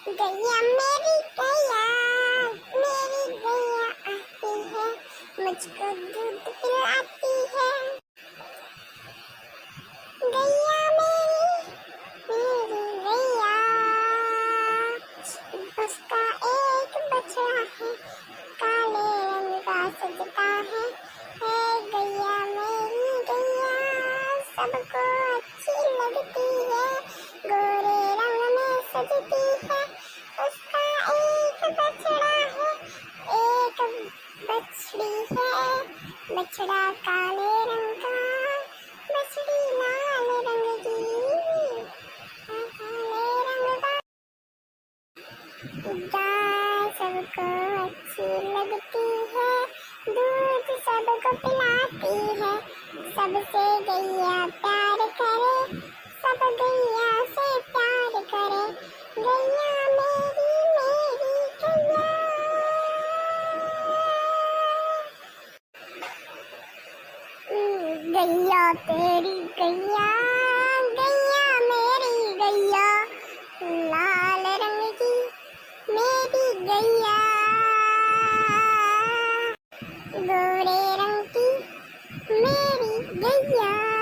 गैया मेरी गैया आती है, मुझको दूध पिलाती है। गैया मेरी गैया, उसका एक बछड़ा है, काले रंग का सजता है। गैया मेरी गैया, सबको अच्छी लगती है, गोरे रंग में सजती है। उसका एक बछड़ा है, एक बछड़ी है, बछड़ा काले रंग का, बछड़ी लाल रंग की, काले रंग का। गाय सबको अच्छी लगती है, दूध सबको पिलाती है, सबसे गैया प्यार करे, सब गैया से प्यार करे। गैया मेरी गैया। गैया तेरी गैया, गैया मेरी गैया, लाल रंग की मेरी गैया, गोरे रंग की मेरी गैया।